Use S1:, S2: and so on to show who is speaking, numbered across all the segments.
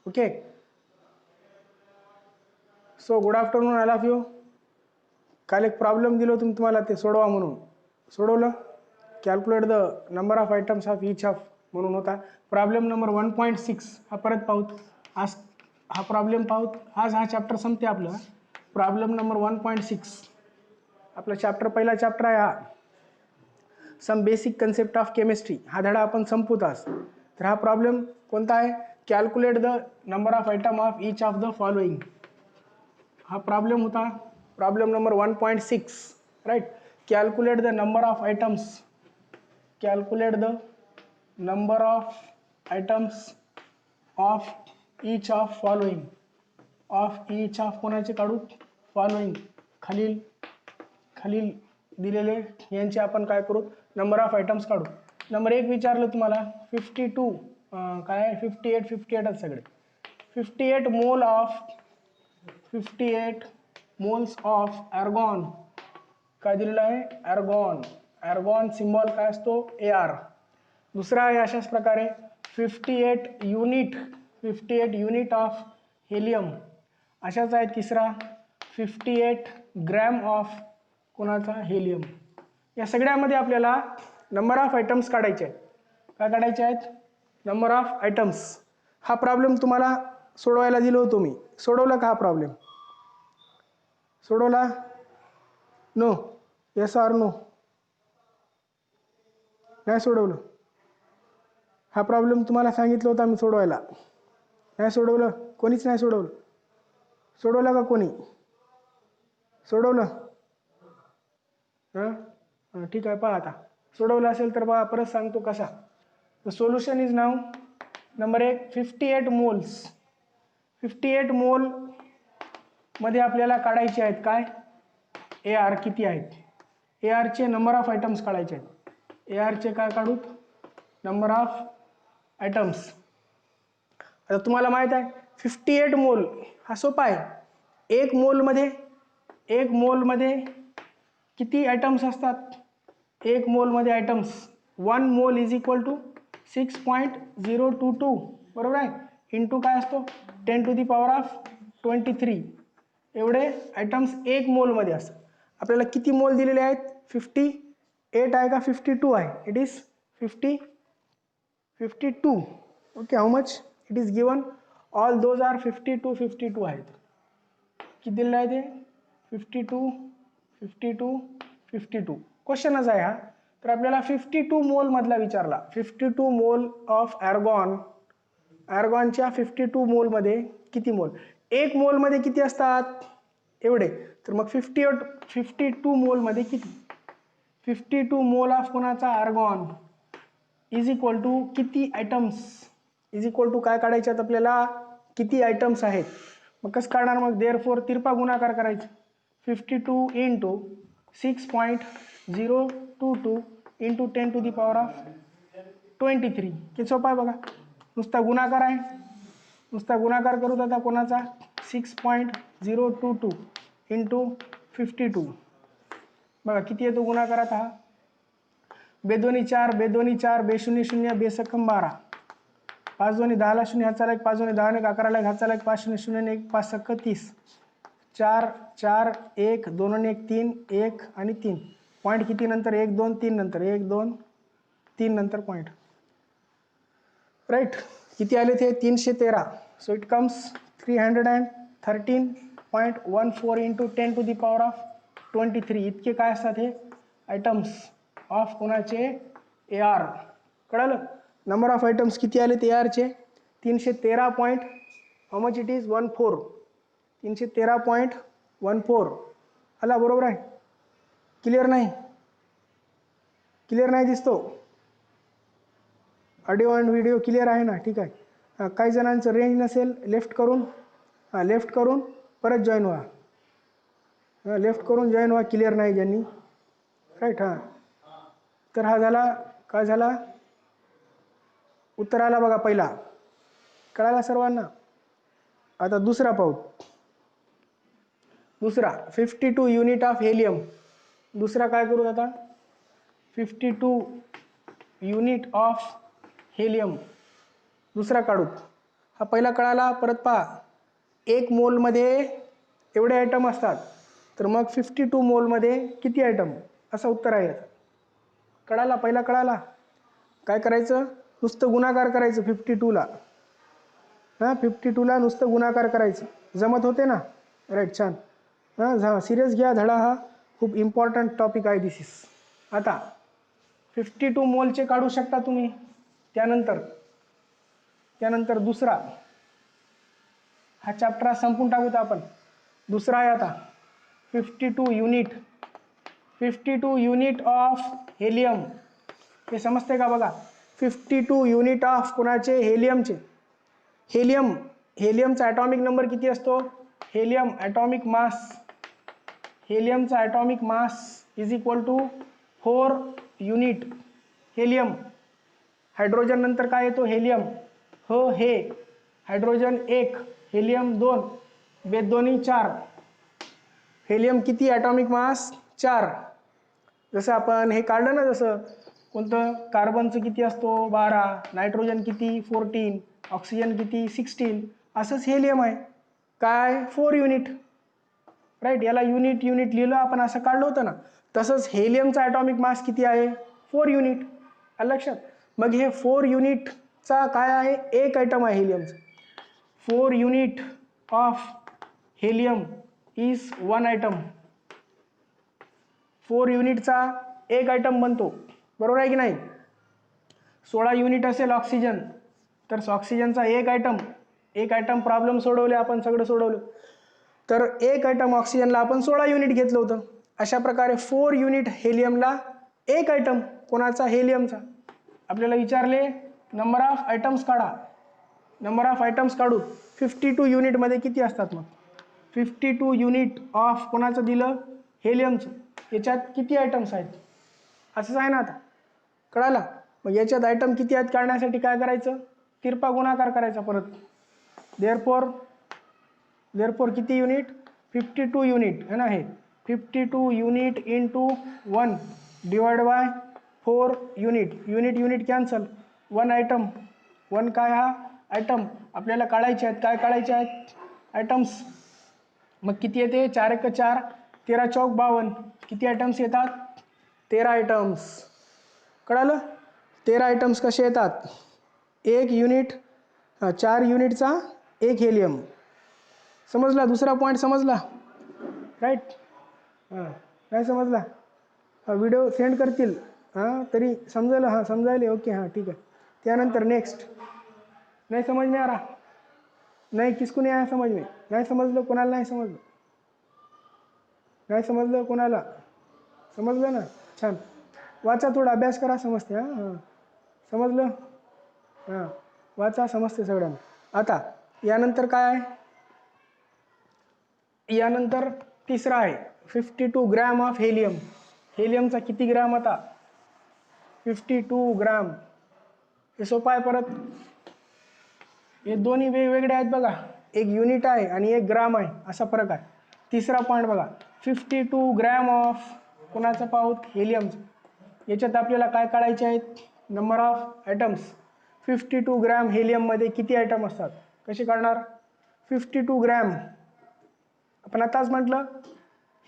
S1: Okay. So good afternoon all of you. काल एक problem दिलो तुम्ही तुम्हाला ते सोडवा म्हणून. सोडवलं. Calculate the number of items of each of म्हणून होता. प्रॉब्लेम नंबर 1.6 हा परत पाहूत. आज हा प्रॉब्लेम पाहूत. आज हा चॅप्टर संपते आपलं. प्रॉब्लेम नंबर 1.6 आपला चॅप्टर पहिला चॅप्टर आहे हा. Some basic concept of chemistry. हा धडा आपण संपवत आज. तर हा प्रॉब्लेम कोणता आहे? Calculate the number of item of each of the following. हा प्रॉब्लेम होता. Problem number 1.6 right. Calculate the number of items. Calculate the number of items of each of following. Of each of कोणाचे काढू? Following. खालील खालील दिलेले यांचे आपण काय करू? नंबर ऑफ आयटम्स काढू. नंबर 1 विचारलं तुम्हाला 52 काय 58 सगळे 58 mole of 58 moles of argon. काय दिलेलं आहे? आर्गॉन. आर्गॉन सिम्बॉल काय असतो? AR. दुसरा आहे अशाच प्रकारे 58 युनिट ऑफ हेलियम. अशाच आहे तिसरा 58 ग्रॅम ऑफ कोणाचा? हेलियम. या सगळ्यामध्ये आपल्याला नंबर ऑफ आयटम्स काढायचे आहेत. काय काढायचे आहेत? Number of items. हा प्रॉब्लेम तुम्हाला सोडवायला दिलो होतो मी. सोडवला का हा प्रॉब्लेम? सोडवला? नो. Yes or no? नाही सोडवलं. हा प्रॉब्लेम तुम्हाला सांगितलं होता मी सोडवायला. नाही सोडवलं? कोणीच नाही सोडवलं. सोडवलं का कोणी? सोडवलं? हां ठीक आहे. पहा आता सोडवलं असेल तर पहा परत सांगतो कसा. The solution is now number 1 58 moles. 58 मोल मध्ये आपल्याला काढायचे आहेत काय? AR किती आहेत? AR चे नंबर ऑफ आयटम्स काढायचे आहेत. AR चे काय काढू? Number of items. आता तुम्हाला माहित आहे 58 मोल हा सोपा आहे. एक मोलमध्ये किती आयटम्स असतात? एक मोलमध्ये आयटम्स 1 मोल इज इक्वल टू 6.022 बरोबर आहे. इंटू काय असतो? 10⁻23 एवढे आयटम्स एक मोलमध्ये असतात. आपल्याला किती मोल दिलेले आहेत? 58 आहे का 52 आहे? It is 52. Okay. How much it is given? All those are 52 आहेत. किती दिलेलं आहे ते? 52. क्वेश्चनच आहे हा. तर आपल्याला 52 मोल मधला विचारला. 52 मोल ऑफ आर्गॉन. आर्गॉनच्या 52 मोलमध्ये किती मोल? एक मोलमध्ये किती असतात? एवढे. तर मग 52 मोलमध्ये किती? 52 मोल ऑफ कोणाचा? आर्गॉन इज इक्वल टू किती आयटम्स? इज इक्वल टू काय काढायचे आहेत आपल्याला? किती आयटम्स आहेत. मग कसं काढणार? मग देअरफॉर तिरपा गुणाकार करायचा. 52 इंटू 6.022 इंटू 10⁻23. किती सोपा आहे बघा. नुसता गुणाकार आहे. नुसता गुणाकार करू आता कोणाचा? 6.022 इंटू 52. बघा किती येतो गुणाकारात हा? बेदोनी 4, बेदोनी 4, बेशून्य 0, बेसक्कम 12. 5 दोन्ही 10ला 0 हातचाला 1, 5 दोन्ही 10 ने 11ला 1 हातचाला 1, 5 0 0 1, 5 सक्क 30. 4 4 1 2 आणि 1 3 1 आणि 3. पॉईंट किती नंतर? 1 2 3 नंतर 1 2 3 नंतर पॉईंट. राईट. किती आले ते? 313. सो इट कम्स 313.14 इंटू 10⁻23 इतके काय असतात हे आयटम्स ऑफ कोणाचे? AR. कळालं? नंबर ऑफ आयटम्स किती आले ते AR चे? 313 point how much it is 14. 313.14 आला बरोबर आहे. क्लिअर नाही? क्लिअर नाही दिसतो? ऑडिओ अँड व्हिडिओ क्लिअर आहे ना? ठीक आहे. काही जणांचं रेंज नसेल लेफ्ट करून लेफ्ट करून परत जॉईन व्हा. लेफ्ट करून जॉईन व्हा क्लिअर नाही ज्यांनी. राईट. हां तर हा झाला. काय झाला? उत्तर आला बघा पहिला. कळाला सर्वांना? आता दुसरा पाहू. दुसरा 52 युनिट ऑफ हेलियम. दुसरा काय करू आता? 52 युनिट ऑफ हेलियम दुसरा काढू. हा पहिला कळाला. परत पहा, 1 मोलमध्ये एवढे आयटम असतात, तर मग 52 मोलमध्ये किती आयटम, असं उत्तर आहे याचं. कळाला, पहिला कळाला. काय करायचं, नुसतं गुणाकार करायचं 52ला. हां, 52ला नुसतं गुणाकार करायचं. जमत होते ना? राईट, छान. हां, सिरियस घ्या धडा, हा खूप इम्पॉर्टंट टॉपिक आहे दिस इज. आता 52 मोलचे काढू शकता तुम्ही. त्यानंतर दुसरा, हा चॅप्टर संपून टाकूत आपण. दुसरा आहे आता 52 युनिट. 52 unit of helium. हे समजते का बघा? 52 युनिट ऑफ कोणाचे? हेलियमचे. हेलियमचा ॲटॉमिक नंबर किती असतो? हेलियमचा atomic mass is equal to 4 unit. Helium, hydrogen नंतर काय येतो? हेलियम. हो, हे हायड्रोजन 1, हेलियम 2, बेदोनी 4. हेलियम किती ॲटॉमिक मास? 4. जसं आपण हे काढलं ना, जसं कोणतं, कार्बनचं किती असतो? 12, नायट्रोजन किती? 14, ऑक्सिजन किती? 16. असंच हेलियम आहे. काय? 4 युनिट. राईट, याला युनिट लिहिलं आपण, असं काढलं होतं ना. तसंच हेलियमचा ॲटॉमिक मास किती आहे? 4 युनिट. आलं लक्षात? मग हे 4 युनिटचा काय आहे? एक आयटम आहे हेलियमचं. 4 unit of helium is 1 item. 4 युनिटचा एक आयटम बनतो, बरोबर आहे की नाही? 16 युनिट असेल ऑक्सिजन, तर ऑक्सिजनचा एक आयटम प्रॉब्लेम सोडवले आपण, सगळं सोडवलं. तर एक आयटम ऑक्सिजनला आपण 16 युनिट घेतलं होतं. अशा प्रकारे 4 युनिट हेलियमला एक आयटम. कोणाचा? हेलियमचा. आपल्याला विचारले नंबर ऑफ आयटम्स काढा. नंबर ऑफ आयटम्स काढू. 52 युनिटमध्ये किती असतात मग? 52 युनिट ऑफ कोणाचं दिलं? हेलियमचं. याच्यात किती आयटम्स आहेत? असंच आहे ना आता. कळाला? मग याच्यात आयटम किती आहेत काढण्यासाठी काय करायचं? तिरपा गुणाकार करायचा परत. देअरफॉर किती युनिट? 52 युनिट है ना. हे 52 unit into 1 divide by 4 unit cancel. 1 item. 1 काय? हा आयटम. आपल्याला काढायचे आहेत. काय काढायचे आहेत? आयटम्स. मग किती येते? 4 1 4, 13 चौक 52. किती आयटम्स येतात? 13 आयटम्स. कळालं? 13 आयटम्स कसे येतात? 1 युनिट, 4 युनिटचा एक हेलियम. समजला? दुसरा पॉईंट समजला? राईट. काय समजला? व्हिडिओ सेंड करतील, तरी समजेल. समजायले. ओके, ठीक आहे. त्यानंतर नेक्स्ट. नहीं समझ में आ रहा? नहीं, किसको नहीं आया समझ में? नहीं समजलं कोणाला? नाही समजलं? नाही समजलं कोणाला? समजलं ना? छान. वाचा, थोडा अभ्यास करा, समजते. समजलं? वाचा, समजते सगळ्यांना. आता यानंतर काय आहे? यानंतर तिसरा आहे 52 ग्रॅम ऑफ हेलियम. हेलियमचा किती ग्रॅम होता? 52 ग्रॅम. हे सोपं आहे. परत हे दोन्ही वेगवेगळे आहेत बघा. एक युनिट आहे आणि एक ग्राम आहे, असा फरक आहे. तिसरा पॉईंट बघा, 52 ग्रॅम ऑफ कोणाचं पाहूत? हेलियमचं. याच्यात आपल्याला काय काढायचे आहेत? Number of items. 52 ग्रॅम हेलियममध्ये किती आयटम असतात? कसे काढणार? 52 ग्रॅम. आपण आताच म्हटलं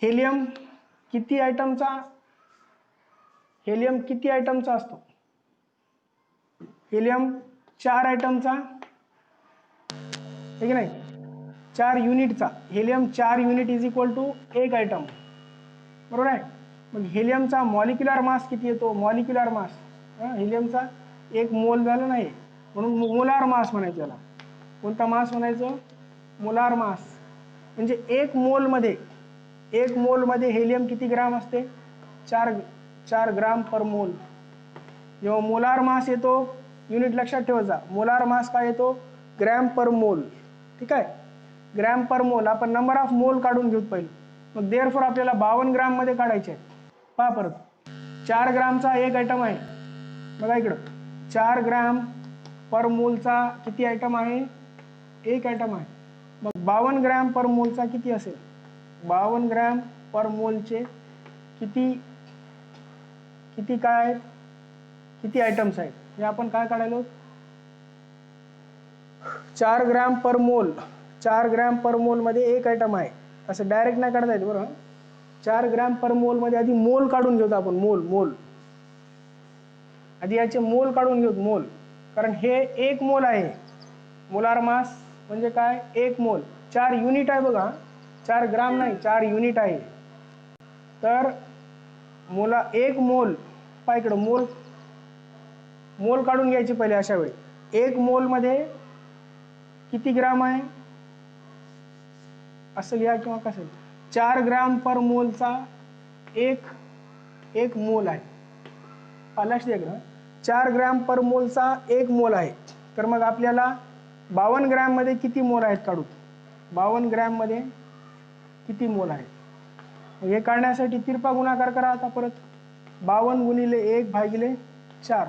S1: हेलियम किती आयटमचा असतो? हेलियम 4 आयटमचा, आहे की नाही? 4 युनिटचा. Helium 4 unit is equal to 1 item, बरोबर आहे? मग हेलियमचा मॉलिक्युलर मास किती येतो? मॉलिक्युलर मास, हेलियमचा 1 मोल झालं नाही, म्हणून मोलार मास म्हणायचं याला. कोणता मास म्हणायचं? Molar mass. म्हणजे 1 मोलमध्ये हेलियम किती ग्राम असते? 4 ग्राम पर मोल. जेव्हा मोलार मास येतो, युनिट लक्षात ठेवायचा. मोलार मास काय येतो? ग्रॅम पर मोल. ठीक आहे? ग्रॅम पर मोल. आपण नंबर ऑफ मोल काढून घेऊ पहिले. मग देअरफॉर आपल्याला 52 ग्राममध्ये काढायचे आहे. पहा परत, 4 ग्रामचा एक आयटम आहे. बघा इकडं, 4 ग्राम पर मोलचा किती आयटम आहे? एक आयटम आहे. मग 52 ग्रॅम पर मोलचा किती असेल? 52 ग्रॅम पर मोलचे किती काय आहेत? किती आयटम्स आहेत? हे आपण काय काढायलो? 4 ग्रॅम पर मोल, 4 ग्रॅम पर मोलमध्ये एक आयटम आहे, असं डायरेक्ट नाही काढता येत बरं. 4 ग्रॅम पर मोलमध्ये आधी मोल काढून घेऊ आपण, मोल आधी याचे मोल काढून घेऊ, मोल, कारण हे 1 मोल आहे. मोलार मास म्हणजे काय, 1 मोल. 4 युनिट आहे बघा, 4 ग्राम नाही, 4 युनिट आहे. तर 1 मोल, पहा इकडं मोल काढून घ्यायचे पहिले. अशा वेळी 1 मोलमध्ये किती ग्राम आहे असं लिहा किंवा कसं, 4 ग्राम पर मोलचा एक मोल आहे. लक्ष द्या, 4 ग्रॅम पर मोलचा 1 मोल आहे. तर मग आपल्याला 52 ग्रॅम मध्ये किती मोल आहेत काढू, 52 ग्रॅम मध्ये किती मोल आहे. हे काढण्यासाठी तिरपा गुणाकार करा. आता परत 52 गुणिले 1 भागिले 4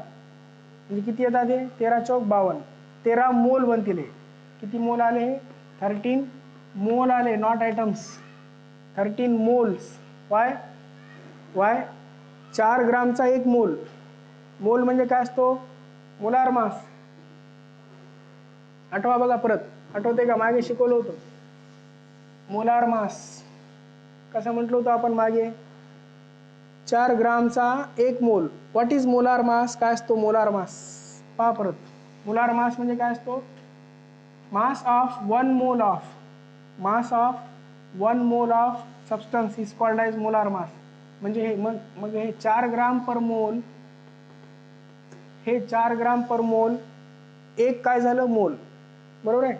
S1: म्हणजे किती येतात, हे 13 चौक 52, 13 मोल बनतील. हे किती मोल आले, 13 मोल आले, नॉट आयटम्स, 13 मोल्स. वाय 4 ग्रामचा 1 मोल, मोल म्हणजे काय असतो, मोलार मास. आठवा बघा, परत आठवते का, मागे शिकवलं होतं मोलार मास कसं म्हटलं होतं आपण मागे. 4 ग्रामचा 1 मोल. व्हॉट इज मोलार मास, काय असतो मोलार मास. पहा परत, मोलार मास म्हणजे काय असतो, मास of 1 mole of substance is called as molar mass. म्हणजे हे मग हे 4 ग्राम पर मोल, हे 4 ग्राम पर मोल एक काय झालं, मोल, बरोबर आहे.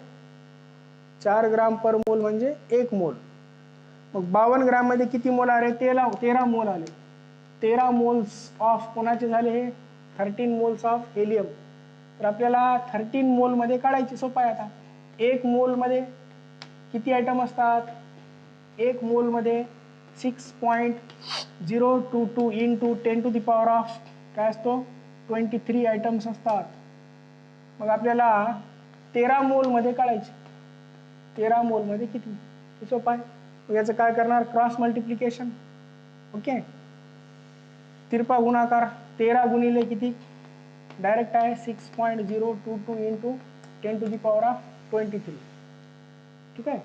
S1: 4 ग्राम पर मोल म्हणजे 1 मोल. मग 52 ग्राम मध्ये किती मोल आले, 13 मोल आले. 13 मोल्स ऑफ कोणाचे झाले, हे 13 मोल्स ऑफ हेलियम. तर आपल्याला 13 मोल मध्ये काढायची, सोपं आहे. आता 1 मोल मध्ये किती आयटम असतात, 1 मोल मध्ये 6.022 into 10 to the power of काय असतो, 23 आयटम्स असतात. मग आपल्याला 13 मोल मध्ये काढायचे. 13 मोल मध्ये किती, हे सोपं आहे. मग याचं काय करणार, क्रॉस मल्टिप्लिकेशन. ओके, तिरपा गुणाकार, 13 गुणिले किती, डायरेक्ट आहे 6.022 into 10 to the power of 23. ठीक आहे.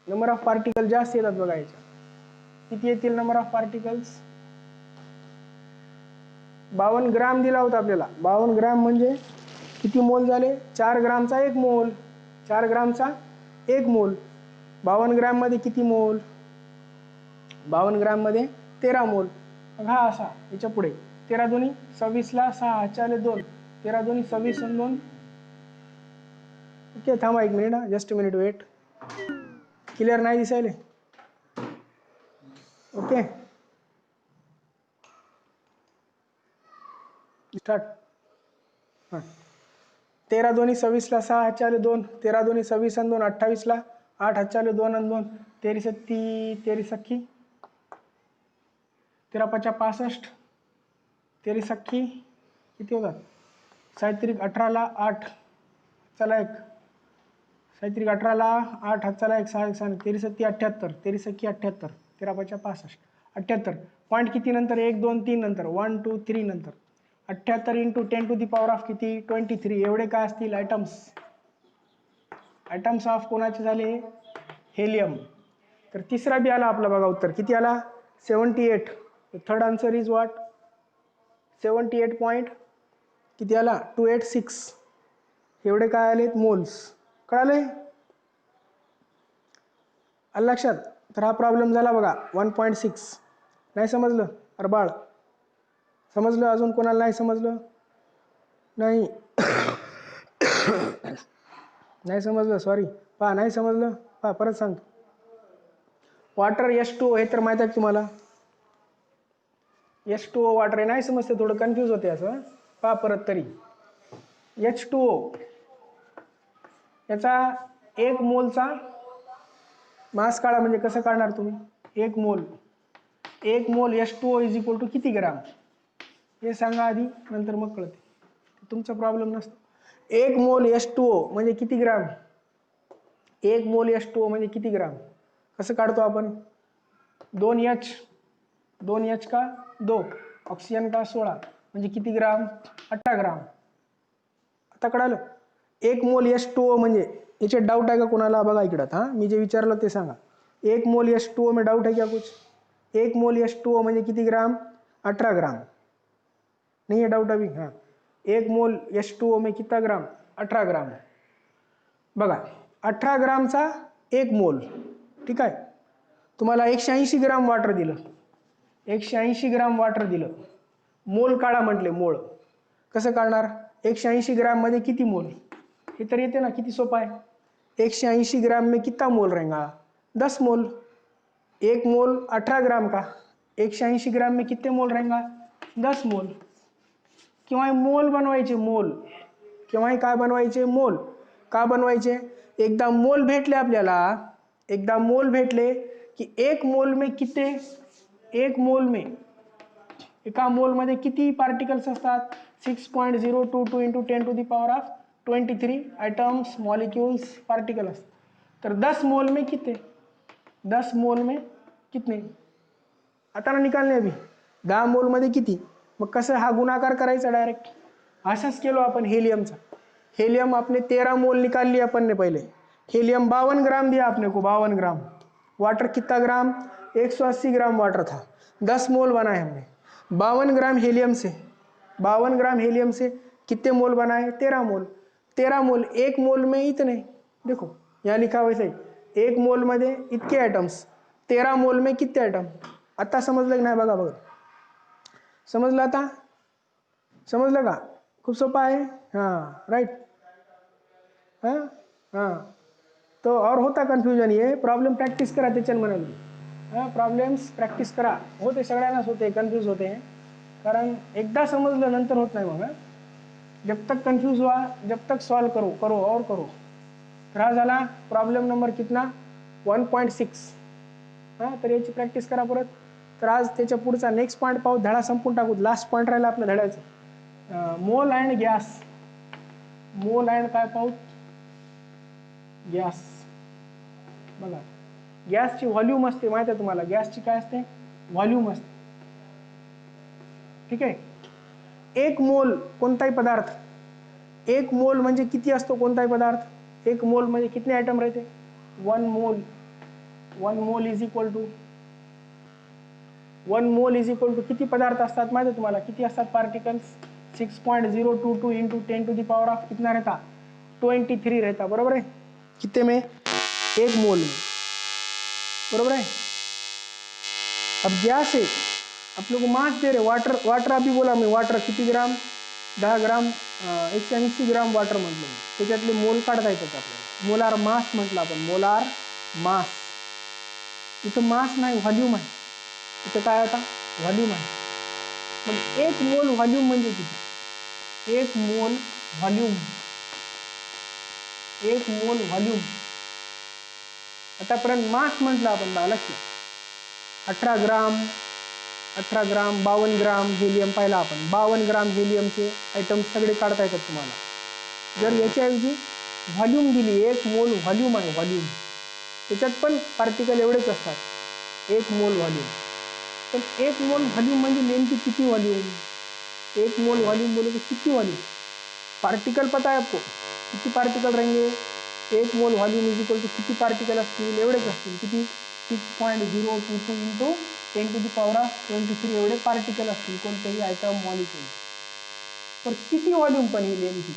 S1: नंबर ऑफ पार्टिकल जास्त येतात बघा याच्या. किती येतील नंबर ऑफ पार्टिकल्स, 52 ग्राम दिला होता आपल्याला. 52 ग्राम म्हणजे किती मोल झाले, 4 ग्रामचा 1 मोल, 4 ग्रामचा 1 मोल. 52 ग्राम मध्ये किती मोल, 52 ग्राम मध्ये 13 मोल. मग हा असा, याच्या पुढे 13 दोन्ही 26 ला 6 चाले 2, 13 दोन्ही 26 आणि 2. ओके, थांबा 1 minute, just minute wait. Clear नाही दिसायले, ओके स्टार्ट. हां, 13 दोन्ही 26 ला 6 चाले 2, 13 दोन्ही 26 आणि 2 28 ला 8 चाले 2 आणि 2, 13 सत्ती 13 सख्खी 13 पचा 65, 13 सख्खी किती होतात, 18 ला 8 चला 1, 18 ला 8 चला 1 6 13 सत्ती 78, 13 सख्खी 78, 13 पचा 65, 78 पॉईंट किती नंतर, 1 2 3 नंतर, 1 2 3 नंतर, 78 into 10 to the power of किती, 23. एवढे काय असतील आयटम्स, आयटम्स ऑफ कोणाचे झाले, हेलियम. तर तिसरा बी आला आपला बघा उत्तर, किती आला, 78. Third answer is what, 78 point किती आला, 286. एवढे काय आलेत, मोल्स. कळाले, आलं लक्षात. तर हा प्रॉब्लेम झाला बघा 1.6. नाही समजलं अरे बाळ, समजलं, अजून कोणाला नाही समजलं, नाही नाही समजलं, सॉरी. पहा नाही समजलं, पहा परत सांगतो. वॉटर H2O हे तर माहित आहे तुम्हाला, H2O वॉटर आहे, नाही समजते, थोडं कन्फ्यूज होते असं. पहा परत तरी, H2O याचा 1 मोलचा मास काढा. म्हणजे कसं काढणार तुम्ही, 1 मोल H2O इज इक्वल टू किती ग्राम, हे सांगा आधी, नंतर मग कळते, तुमचा प्रॉब्लेम नसतो. 1 मोल H2O म्हणजे किती ग्राम, 1 मोल H2O म्हणजे किती ग्राम, कसं काढतो आपण, 2H का 2, ऑक्सिजन का 16, म्हणजे किती ग्राम, 18 ग्राम. आता कळालं. 1 मोल H2O म्हणजे याच्यात डाऊट आहे का कोणाला? बघा इकडं हां, मी जे विचारलं ते सांगा. 1 मोल H2O में डाउट है क्या कुछ? 1 मोल H2O म्हणजे किती ग्राम? 18 ग्राम. नहीं है डाउट अभी? हाँ, 1 मोल H2O में कितना ग्राम? 18 ग्राम. बघा 18 ग्रामचा 1 मोल, ठीक आहे. तुम्हाला 180 ग्राम वॉटर दिलं, 180 ग्राम वॉटर दिलं, मोल काढा म्हटले. मोल कसं काढणार? 180 ग्राम मध्ये किती मोल? हे तर येते ना, किती सोपं आहे. 180 ग्राम में कितना मोल रहेगा? 10 मोल. 1 मोल 18 ग्राम का, 180 ग्राम में कितने मोल रहेगा? 10 मोल. किंवा मोल बनवायचे. मोल किंवा काय बनवायचे? मोल. का बनवायचे? एकदा मोल भेटले आपल्याला, एकदा मोल भेटले की 1 मोल में किती, 1 मोल में, एका मोलमध्ये किती पार्टिकल्स असतात? 6.022 इंटू 10⁻23 आइटम्स, मॉलिक्यूल्स, पार्टिकल असतात. तर 10 मोल में कितने? 10 मोल में कितने? आता ना निकालने अभी 10 मोलमध्ये किती? मग कसं हा गुणाकार करायचा डायरेक्ट? असंच केलो आपण हेलियमचा. हेलियम आपने 13 मोल निकाल लिया अपन ने पहले. हेलियम 52 ग्राम दिया आपने को, 52 ग्राम. वाटर कितना ग्राम? 180 ग्राम वाटर था. 10 मोल बनाए हमने. 52 ग्राम हेलियम से, 52 ग्राम हेलियम से कितने मोल बनाए? 13 मोल. 13 मोल, 1 मोल में इतने. देखो यहाँ लिखा वैसे ही, 1 मोल मध्ये इतके ॲटम्स, 13 मोल में कितने ॲटम? आता समजलं की नाही? बघा बघा, समजलं आता? समजलं का? खूप सोपं आहे. हाँ राइट. हाँ हाँ, तो और होता कन्फ्युजन, ये प्रॉब्लेम प्रॅक्टिस करा त्याच्यान म्हणाले. हां, प्रॉब्लेम्स प्रॅक्टिस करा. होते, सगळ्यांनाच होते, कन्फ्यूज होते हैं. कारण एकदा समजलं नंतर होत नाही मग. जब तक कन्फ्यूज हुआ, जब तक सॉल्व करो करो और करो. तर हा झाला प्रॉब्लेम नंबर कितना? 1.6. हां, तर याची प्रॅक्टिस करा परत. तर आज त्याच्या पुढचा नेक्स्ट पॉईंट पाहू, धडा संपून टाकू. लास्ट पॉईंट राहिला आपल्या धड्याचं, मोल अँड गॅस. मोल अँड काय पाहू? गॅस. बघा गॅसची व्हॉल्यूम असते, माहिती आहे तुम्हाला? गॅसची काय असते? व्हॉल्यूम असते, ठीक आहे. 1 मोल कोणताही पदार्थ, 1 मोल म्हणजे किती असतो कोणताही पदार्थ? 1 मोल म्हणजे कितने आयटम राहते? 1 मोल. 1 मोल इज इक्वल टू, 1 मोल इज इक्वल टू किती पदार्थ असतात माहिती आहे तुम्हाला? किती असतात पार्टिकल्स? 6.022 इंटू 10⁻⁴ कितना रहता? 23 रहता. बरोबर आहे? कितने में? 1 मोल में. बरोबर है? अब गैस है, आप लोग को मास दे रहे. वाटर, वाटर अभी बोला मैं, वाटर किती ग्राम? 10 ग्राम. 180 ग्राम वाटर म्हटलं मी. त्याच्यातले मोल काढता येतात आपल्याला. मोलार मास म्हटलं आपण, मोलार मास. इथं मास नाही, व्हॉल्यूम आहे. इथं काय आता? व्हॉल्यूम आहे. मग 1 मोल व्हॉल्यूम म्हणजे किती? 1 मोल व्हॉल्यूम, 1 मोल व्हॉल्यूम. आतापर्यंत मास म्हटलं आपण, बघा लक्ष. 18 ग्राम, 18 ग्राम, 52 ग्राम हेलियम पाहिला आपण. 52 ग्राम हेलियमचे आयटम सगळे काढता येतात तुम्हाला. जर याच्याऐवजी व्हॉल्यूम दिली, 1 मोल व्हॉल्यूम आहे, व्हॉल्यूम, त्याच्यात पण पार्टिकल एवढेच असतात. 1 मोल व्हॉल्यूम. पण 1 मोल व्हॉल्यूम म्हणजे नेमकी किती व्हॉल्यूम? 1 मोल व्हॉल्यूम बोले तो किती व्हॉल्यूम? पार्टिकल पता है आपको? किती पार्टिकल रहेंगे? 1 मोल व्हॉल्यूम इज इक्वल टू किती पार्टिकल असतील? एवढेच असतील. किती? 6.022 इंटू 10⁻23 एवढे पार्टिकल असतील कोणतेही आयटम, मॉलिक्यूल. तर किती व्हॉल्यूम पण ही नेमकी?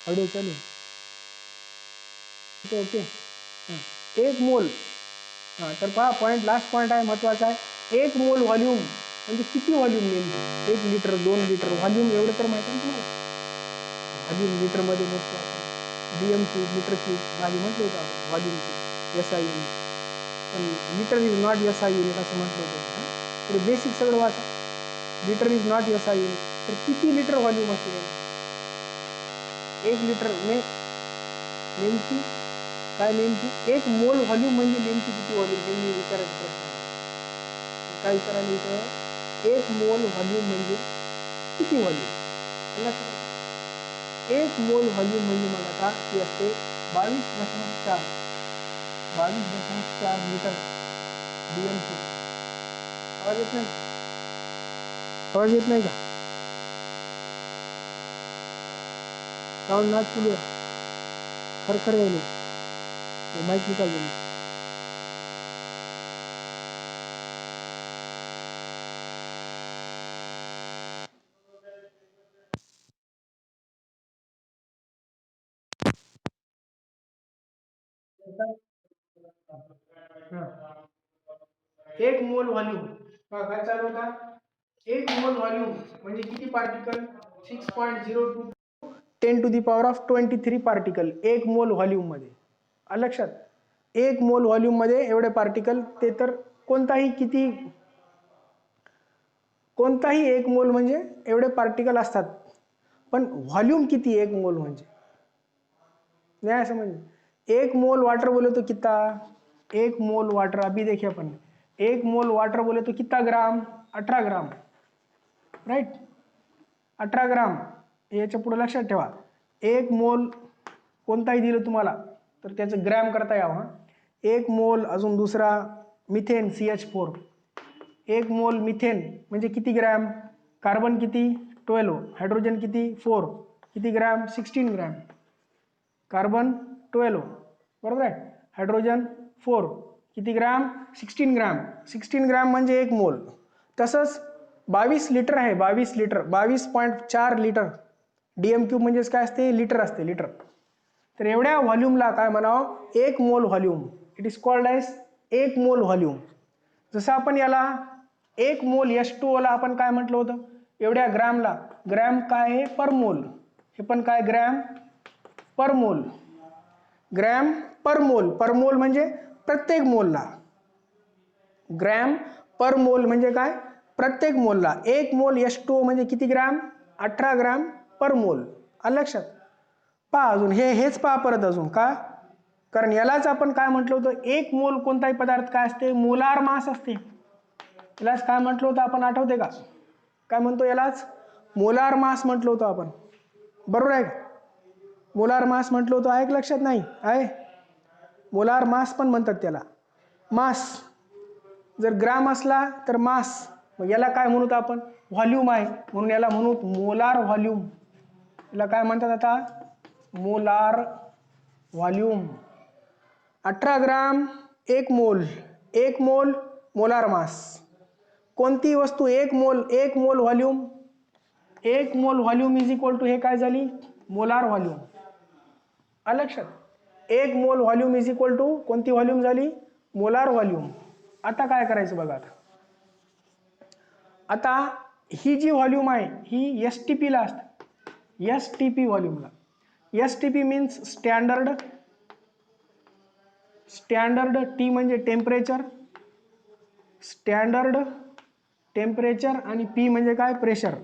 S1: ऑडिओ चालू. ओके. 1 मोल. हां, तर पहा पॉईंट, लास्ट पॉईंट आहे, महत्त्वाचा आहे. 1 मोल व्हॉल्यूम म्हणजे किती व्हॉल्यूम नेमकी? 1 लिटर, 2 लिटर व्हॉल्यूम एवढं तर माहिती आहे तुम्हाला? व्हॉल्यूम लिटरमध्ये मोजतो आपण. DM क्यूब, मीटर क्यूब भाजी म्हटलं होतं आपण व्हॉल्यूमची, SI युनिट. पण litre is not SI unit असं म्हटलं होतं. तर बेसिक सगळं वाचा. Litre is not SI unit. तर किती लिटर व्हॉल्यूम असेल? 1 लिटर में नेमकी काय? नेमकी 1 मोल व्हॉल्यूम म्हणजे नेमकी किती व्हॉल्यूम? हे मी विचारायचा प्रश्न आहे. काय विचारायला इथं? 1 मोल व्हॉल्यूम म्हणजे किती व्हॉल्यूम? 1 मोल व्हॉल्यूम म्हणजे मग आता ती असते 22.4. 22.4 लिटर DMQ. आवाज येत नाही? आवाज येत नाही का? Sound not clear. खरखर यायले. माईक निकाल देणे. एक मोल व्हॉल्यूम काय चालू होता? एक मोल व्हॉल्यूम म्हणजे किती particle? 6.02 10 to the power of 23 particle एक मोल व्हॉल्यूम मध्ये. आलं लक्षात? एक मोल व्हॉल्यूम मध्ये एवढे पार्टिकल. ते तर कोणताही एक मोल म्हणजे एवढे पार्टिकल असतात, पण व्हॉल्यूम किती एक मोल म्हणजे? नहीं समझ? एक मोल वाटर बोले तो कितना? एक मोल वाटर अभी देखिए अपन, एक मोल वाटर बोले तो कितना ग्राम? 18 ग्राम, राइट? 18 ग्राम. याच्या पुढे लक्षात ठेवा, एक मोल कोणताही दिलं तुम्हाला तर त्याचं ग्रॅम करता यावं. एक मोल, अजून दुसरा मिथेन CH4, एक मोल मिथेन म्हणजे किती ग्रॅम? कार्बन किती? 12, हायड्रोजन किती? 4, किती ग्रॅम? 16 ग्रॅम. कार्बन 12, बरोबर आहे. हायड्रोजन 4, किती ग्रॅम? 16 ग्रॅम. 16 ग्रॅम म्हणजे एक मोल. तसंच 22 लिटर आहे, 22 लिटर, 22.4 लिटर. DMQ म्हणजेच काय असते? लिटर असते, लिटर. तर एवढ्या व्हॉल्यूमला काय म्हणावं? एक mole volume. It is called as एक मोल व्हॉल्यूम. जसं आपण याला एक मोल H2O ला आपण काय म्हटलं होतं? एवढ्या ग्रॅमला. ग्रॅम काय आहे? पर मोल. हे पण काय? ग्रॅम पर मोल. ग्रॅम पर मोल. पर मोल म्हणजे प्रत्येक मोलला. ग्रॅम पर मोल म्हणजे काय? प्रत्येक मोलला. एक मोल H2O म्हणजे किती ग्रॅम? 18 ग्रॅम पर मोल. आलं लक्षात? पहा अजून हेच पहा परत अजून का? कारण यालाच आपण काय म्हटलं होतं? एक मोल कोणताही पदार्थ काय असते? मोलार मास असते. यालाच काय म्हटलं होतं आपण? आठवते का? काय म्हणतो यालाच? मोलार मास म्हटलं होतं आपण, बरोबर आहे का? मोलार मास म्हटलं होतं, आहे लक्षात? नाही आहे? मोलार मास पण म्हणतात त्याला. मास जर ग्राम असला तर मास, मग याला काय म्हणूत आपण? व्हॉल्यूम आहे, म्हणून याला म्हणूत मोलार व्हॉल्यूम. याला काय म्हणतात आता? Molar volume. 18 ग्राम एक मोल. एक मोल मोलार मास. कोणती वस्तू एक मोल व्हॉल्यूम. एक mole volume is equal to हे काय झाली? Molar volume. आलं लक्षात? एक mole volume is equal to कोणती व्हॉल्यूम झाली? Molar volume. आता काय करायचं बघा. आता ही जी व्हॉल्यूम आहे ही STP ला असते. STP व्हॉल्यूमला. STP means standard. Standard T म्हणजे टेम्परेचर. स्टँडर्ड टेम्परेचर आणि P म्हणजे काय? प्रेशर.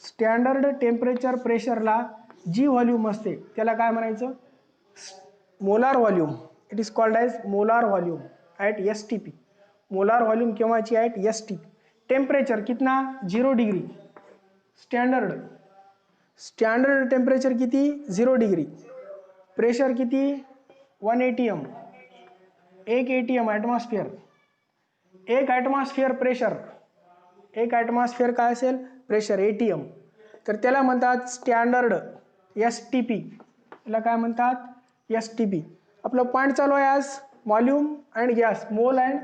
S1: स्टँडर्ड टेम्परेचर प्रेशरला जी व्हॉल्यूम असते त्याला काय म्हणायचं? Molar volume. It is called as molar volume at STP. Molar volume केव्हाची ॲट STP. टेम्परेचर कितना? 0 डिग्री. स्टँडर्ड टेम्परेचर किती? 0 डिग्री. प्रेशर किती? 1 ATM. 1 ATM atmosphere. एक ॲटमॉस्फिअर प्रेशर. एक ॲटमॉस्फिअर काय असेल? Pressure ATM. तर त्याला म्हणतात स्टँडर्ड STP. त्याला काय म्हणतात? STP. आपलं पॉईंट चालू आहे आज व्हॉल्यूम अँड गॅस. मोल and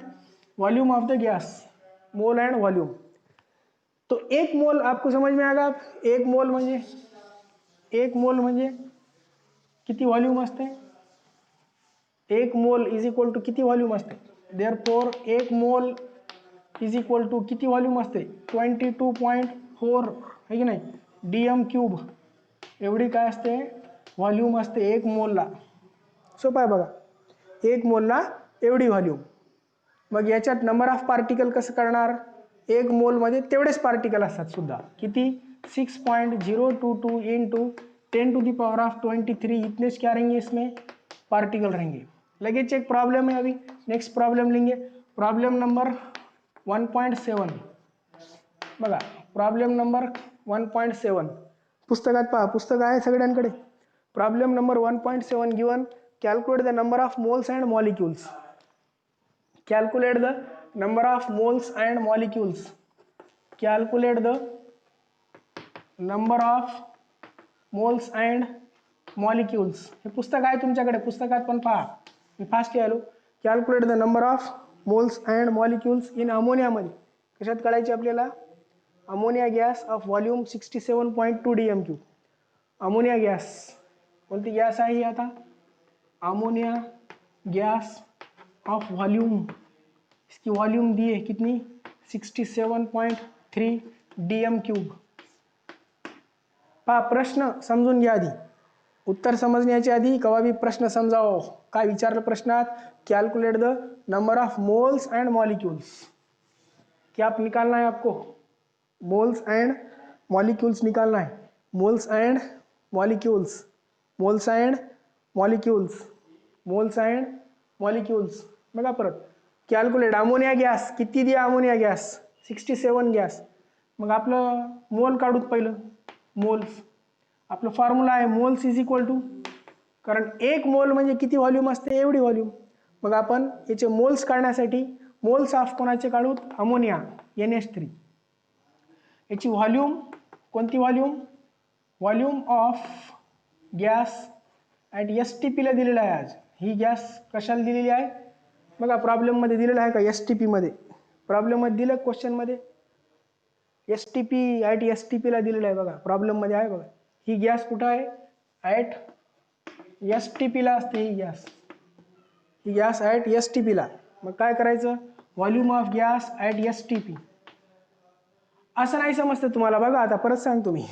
S1: volume of the gas. Mole and volume. तो एक मोल आपको समझ में आएगा? एक मोल म्हणजे किती व्हॉल्यूम असते? एक मोल इज इक्वल टू किती व्हॉल्यूम असते? देअरफॉर एक मोल इज इक्वल टू किती व्हॉल्यूम असते? 22.4 है की नाही? DM³ एवढी काय असते? व्हॉल्यूम असते एक मोलला. सोपं आहे बघा. एक मोलला एवढी व्हॉल्यूम. मग याच्यात नंबर ऑफ पार्टिकल कसं करणार? एक मोलमध्ये तेवढेच पार्टिकल असतात सुद्धा. किती? 6.022 into 10 to the power of 23. इतने क्या रहेंगे? इसमें पार्टिकल रहेंगे. लगेच एक प्रॉब्लेम है अभी. नेक्स्ट प्रॉब्लेम लेंगे. प्रॉब्लेम नंबर 1.7 बघा. प्रॉब्लेम नंबर 1.7 पुस्तकात पहा. पुस्तक आहे सगळ्यांकडे. Problem number 1.7 given calculate the number of moles and molecules. Calculate the number of moles and molecules. Calculate the number of moles and molecules. हे पुस्तक आहे तुमच्याकडे, पुस्तकात पण पहा. मी fast लिहिलो. Calculate the number of moles and molecules in ammonia मध्ये. कशात काढायची आपल्याला? Ammonia gas of volume 67.2 dm3. Ammonia gas कोणती गॅस आहे ही आता? अमोनिया गैस ऑफ वॉल्यूम, इसकी वॉल्यूम दी है कितनी? 67.3 dm3. पहा प्रश्न समजून घ्या आधी, उत्तर समजण्याच्या आधी कवा भी प्रश्न समजाओ. काय विचारलं प्रश्नात? Calculate the number of moles end molecules. क्या आप निकालना है आपको? मोल्स एंड मॉलिक्यूल्स निकालना है. Moles end molecules, moles end molecules, moles end molecules. बघा परत कॅल्क्युलेट. अमोनिया गॅस किती दिया? Ammonia gas 67 gas. मग आपलं मोल काढूत पहिलं. मोल्स आपलं फॉर्म्युला आहे मोल्स इज इक्वल टू, कारण एक मोल म्हणजे किती व्हॉल्यूम असते? एवढी व्हॉल्यूम. मग आपण याचे मोल्स काढण्यासाठी मोल्स ऑफ कोणाचे काढूत? Ammonia NH3. याची व्हॉल्यूम कोणती? Volume volume of gas at STP ला दिलेला आहे. आज ही गॅस कशाला दिलेली आहे? बघा प्रॉब्लेममध्ये दिलेलं आहे का? STP मध्ये. प्रॉब्लेममध्ये दिलं, क्वेश्चनमध्ये STP ॲट STP ला दिलेलं आहे. बघा प्रॉब्लेममध्ये आहे. बघा ही गॅस कुठं आहे? ॲट STP ला असते ही गॅस. ही गॅस ॲट STP ला. मग काय करायचं? Volume of gas at STP. असं नाही समजतं तुम्हाला. बघा आता परत सांगतो मी.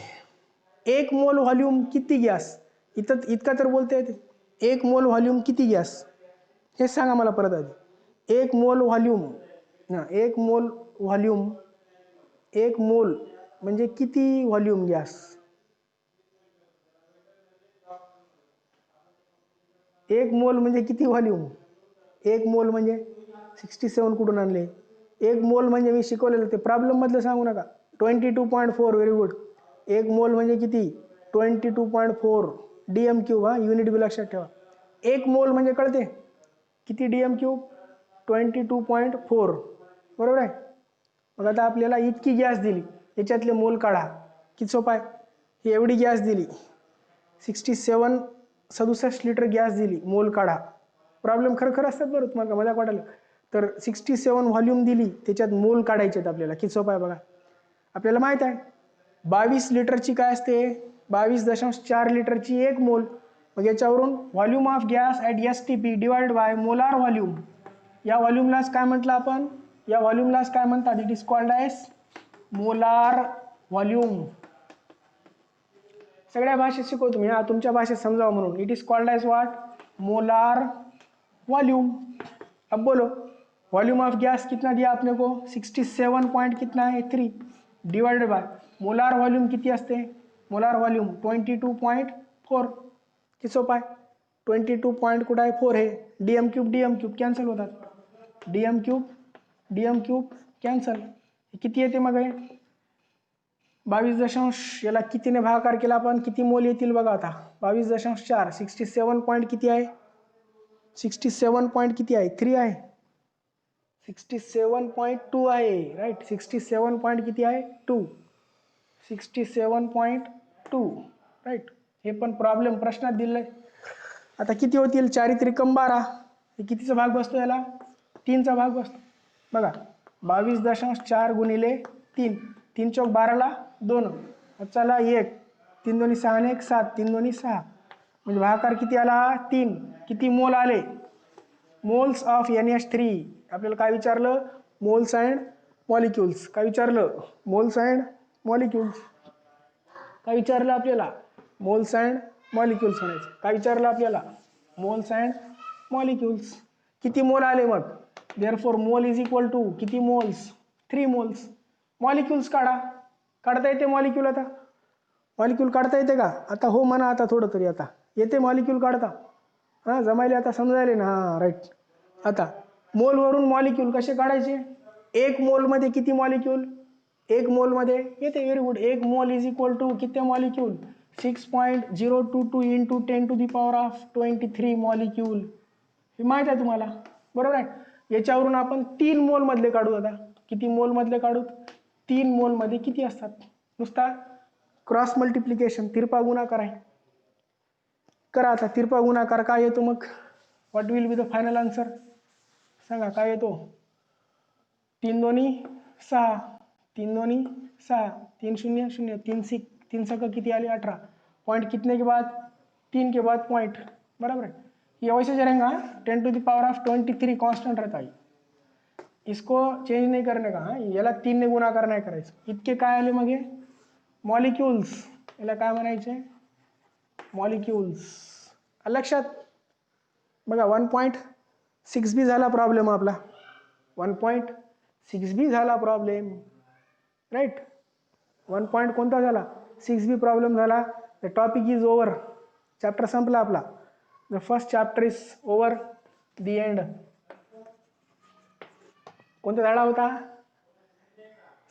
S1: एक मोल व्हॉल्यूम किती गॅस? इतका तर बोलता येते. एक मोल व्हॉल्यूम किती गॅस हे सांगा मला परत आधी. एक मोल व्हॉल्यूम, एक मोल व्हॉल्यूम, एक मोल म्हणजे किती व्हॉल्यूम गॅस? एक मोल म्हणजे किती व्हॉल्यूम? एक मोल म्हणजे 67 कुठून आणले? एक मोल म्हणजे मी शिकवलेलं ते प्रॉब्लेम मधलं सांगू नका. 22.4. Very good. एक मोल म्हणजे किती? 22.4 dm3. हा युनिट बी लक्षात ठेवा. एक मोल म्हणजे कळते किती? dm3 22.4. बरोबर आहे. मग आता आपल्याला इतकी गॅस दिली, याच्यातले मोल काढा. किती सोपं आहे. ही एवढी गॅस दिली, 67 लिटर गॅस दिली, मोल काढा. प्रॉब्लेम खरखर असतात बरं, तुम्हाला मजा वाटायला. तर 67 व्हॉल्यूम दिली, त्याच्यात मोल काढायचे आहेत आपल्याला. किती सोपं आहे बघा. आपल्याला माहित आहे 22 लिटरची काय असते? 22.4 लिटरची एक मोल. मग याच्यावरून volume of gas at STP divide by molar volume. या व्हॉल्यूमलाच काय म्हटलं आपण? या व्हॉल्यूमलाच काय म्हणतात? It is called as molar volume. सगळ्या भाषेत शिकवतो मी, तुमच्या भाषेत समजावं म्हणून. It is called as what? Molar volume. अब बोलो वॉल्यूम ऑफ गैस कितना दिया आपने को? 67 पॉइंट कितना है? 3 डिवाइडेड बाय मोलार वॉल्यूम किती असते? Molar volume 22.4. किती सोपं आहे? 22 पॉइंट कुठं आहे? 4 आहे. dm3 कॅन्सल होतात. dm3 cancel. किती येते मग? हे 22 याला कितीने भागाकार केला आपण? किती मोल येतील बघा आता? 22.4. 67 पॉइंट किती आहे? 67 पॉइंट किती आहे? 3 आहे. 67.2 आहे. राईट. 67 पॉइंट किती आहे? 2. 67.2. राईट. हे पण प्रॉब्लेम प्रश्नात दिलंय. आता किती होतील? 4 त्रिकम 12. हे कितीचा भाग बसतो याला? 3चा भाग बसतो. बघा 22.4 गुणिले 3. 3 चौक 12ला 2. चला 1. 3 दोन्ही 6 आणि 1 7. 3 दोन्ही 6. म्हणजे भागाकार किती आला? 3. किती मोल आले? Moles of NH3. आपल्याला काय विचारलं? Moles and molecules. काय विचारलं? Moles and molecules. काय विचारलं आपल्याला? मोल्स अँड मॉलिक्युल्स म्हणायचं. काय विचारलं आपल्याला? Moles and molecules. किती मोल आले मग? Therefore mole is equal to किती मोल्स? 3 मोल्स. मॉलिक्युल्स काढता येते मॉलिक्यूल. आता मॉलिक्यूल काढता येते का? आता हो म्हणा. आता थोडं तरी आता येते मॉलिक्यूल काढता. हां जमायले आता समजायले ना. हां राईट. आता मोलवरून मॉलिक्यूल कसे काढायचे? एक मोलमध्ये किती मॉलिक्यूल? एक मोलमध्ये येते. Very good. एक मोल इज इक्वल टू किती मॉलिक्यूल? 6.022 इंटू 10⁻23 मॉलिक्यूल, हे माहीत आहे तुम्हाला, बरोबर आहे. याच्यावरून आपण 3 मोल मधले काढू. आता किती मोल मधले काढू? 3 मोल मध्ये किती असतात? नुसता क्रॉस मल्टिप्लिकेशन, तिरपा गुणाकार आहे. करा आता तिरपा गुणाकार काय येतो मग? What will be the final answer? सांगा काय येतो? 3 दोन्ही 6, 3 दोन्ही 6, 3 0 0, 3 सक किती आले? 18. पॉइंट कितने के बाद? 3 के बाद पॉइंट, बराबर है. ये वैसे चलेगा, 10⁻23 कांस्टेंट रहता है, इसको चेंज नहीं करने का. याला 3 ने गुणाकार नाही करायचं. इतके काय आले मग? मॉलिक्युल्स. याला काय म्हणायचे? मॉलिक्युल्स. लक्षात बघा. 1.6 बी झाला प्रॉब्लेम आपला. 1.6 बी झाला प्रॉब्लेम, राईट. 1 पॉइंट कोणता झाला? 6 बी प्रॉब्लेम झाला. The topic is over. Chapter संपला आपला. The first chapter is over, the end. कोणता धडा होता?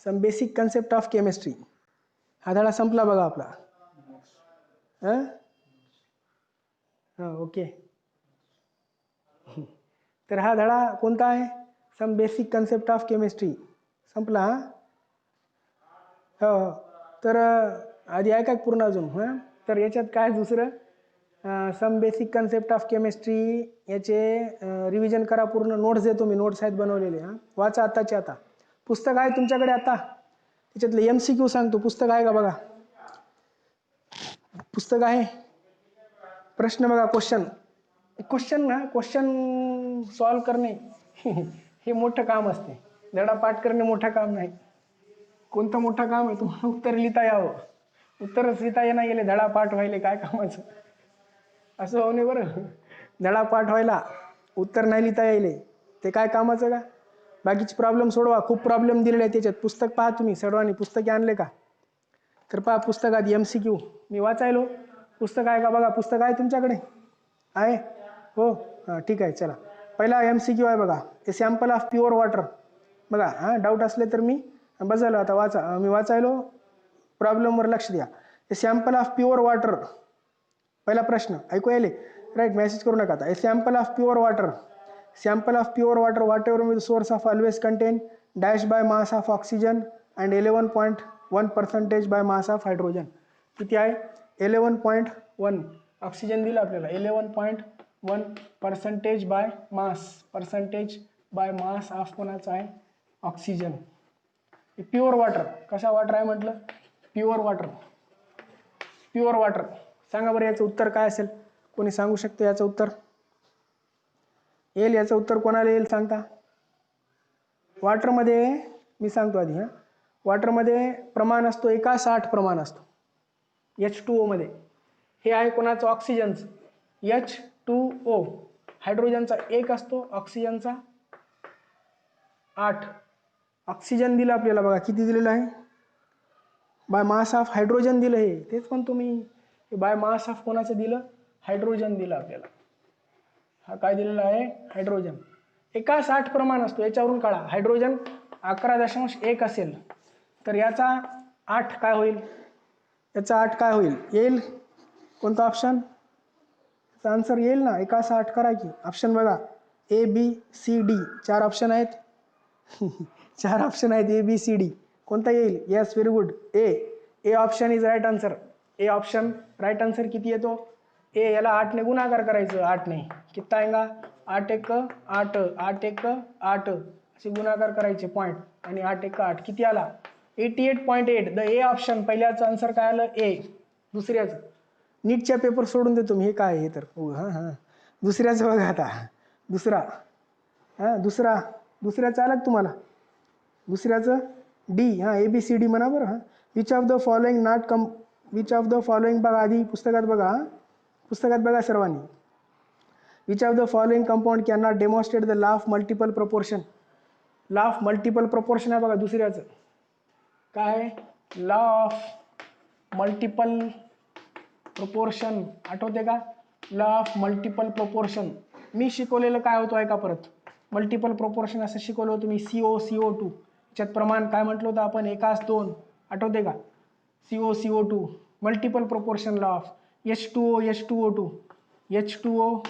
S1: Some basic concept of chemistry. हा धडा संपला बघा आपला. हां ओके. तर हा धडा कोणता आहे? Some basic concept of chemistry संपला. हो हो. तर आधी ऐका पूर्ण अजून. हां तर याच्यात काय दुसरं, some basic concept of chemistry याचे रिव्हिजन करा पूर्ण. नोट्स देतो मी, नोट्स आहेत बनवलेले. हां वाचा आताचे आता. पुस्तक आहे तुमच्याकडे आता, त्याच्यातले MCQ सांगतो. पुस्तक आहे का बघा? पुस्तक आहे. प्रश्न बघा. क्वेश्चन सॉल्व करणे हे मोठं काम असते. धडा पाठ करणे मोठं काम नाही. कोणतं मोठं काम आहे? तुम्हाला उत्तर लिहिता यावं. उत्तरच लिहिता येणं गेले, धडा पाठ व्हायले काय कामाचं? असं होणे बरं. धडा पाठ व्हायला उत्तर नाही लिहिता यायले ते काय कामाचं का? बाकीचे प्रॉब्लेम सोडवा. खूप प्रॉब्लेम दिलेले आहेत त्याच्यात. पुस्तक पहा तुम्ही. सर्वांनी पुस्तके आणले का? तर पहा पुस्तकात MCQ मी वाचायलो. पुस्तक आहे का बघा? पुस्तक आहे तुमच्याकडे? आहे हो. हां ठीक आहे. चला पहिला MCQ आहे बघा. ए सॅम्पल ऑफ प्युअर वॉटर. बघा हां डाऊट असले तर मी बजालो. आता वाचा. मी वाचायलो. प्रॉब्लेमवर लक्ष द्या. A sample of pure water. पहिला प्रश्न ऐकू यायले? राईट. मेसेज करू नका आता. A sample of pure water. Sample of pure water whatever with source of always contain dash by mass of oxygen and 11.1% by mass of hydrogen. किती आहे? 11.1. Oxygen दिलं आपल्याला. 11.1% by mass. Percentage by mass of कोणाचा आहे? Oxygen. Pure water. कसा water आहे म्हटलं? Pure water. Pure water. सांगा बरं याचं उत्तर काय असेल? कोणी सांगू शकतं याचं उत्तर? येईल याचं उत्तर कोणाला येईल सांगता? वॉटरमध्ये मी सांगतो आधी. हां वॉटरमध्ये प्रमाण असतो 1:60 प्रमाण असतो H2O मध्ये. हे आहे कोणाचं? ऑक्सिजनचं. H2O. हायड्रोजनचा 1 असतो, ऑक्सिजनचा 8. ऑक्सिजन दिलं आपल्याला बघा. किती दिलेलं आहे? बाय मास ऑफ हायड्रोजन दिलं. हे तेच म्हणतो मी. बाय मास ऑफ कोणाचं दिलं? हायड्रोजन दिलं आपल्याला. हा काय दिलेला आहे? हायड्रोजन. 1:60 प्रमाण असतो. याच्यावरून काढा. हायड्रोजन 11.1 असेल तर याचा 8 काय होईल? याचा 8 काय होईल? येईल कोणता ऑप्शन? याचा आन्सर येईल ना. 1:60 करा की. ऑप्शन बघा. ABCD 4 ऑप्शन आहेत. 4 ऑप्शन आहेत. ABCD. कोणता येईल? Yes very good. A option is right answer. A option right answer. किती येतो? ए. याला 8 ने गुणाकार करायचं. 8 ने किती आएगा? 8 1 8, 8 1 8 असे गुणाकार करायचे पॉईंट. आणि 8 1 8 किती आला? 88.8. The A option. पहिल्याचं आन्सर काय आलं? ए. दुसऱ्याचं नीटच्या पेपर सोडून देतो मी. हे काय हे तर हां दुसऱ्याचं बघा आता. दुसऱ्याचं आलं तुम्हाला? दुसऱ्याचं डी. हां ABCD म्हणा बरं. हां which of the following which of the following बघा आधी पुस्तकात बघा. पुस्तकात बघा सर्वांनी. Which of the following compound can not demonstrate the law of multiple proportion. Law of multiple proportion आहे बघा दुसऱ्याचं. काय? Law of multiple proportion. आठवते का? लॉ ऑफ मल्टिपल प्रपोर्शन मी शिकवलेलं काय होतं ऐका परत. मल्टिपल प्रपोर्शन असं शिकवलं होतं मी. CO2 याच्यात प्रमाण काय म्हटलं होतं आपण? 1:2. आठवते का? CO2 multiple proportion law of H2O H2O2 H2O